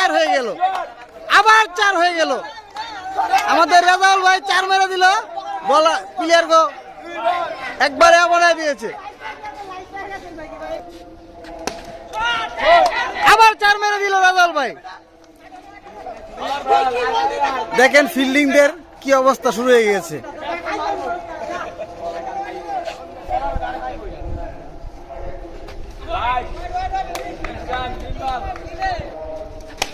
4 হয়ে গেল, আবার 4 হয়ে গেল। আমাদের রেজাউল ভাই 4 মেরে দিল, বল প্লেয়ার গো একবারে বানায় দিয়েছে। আবার 4 মেরে দিল রেজাউল ভাই। দেখেন ফিল্ডিংদের কি অবস্থা শুরু হয়ে গেছে।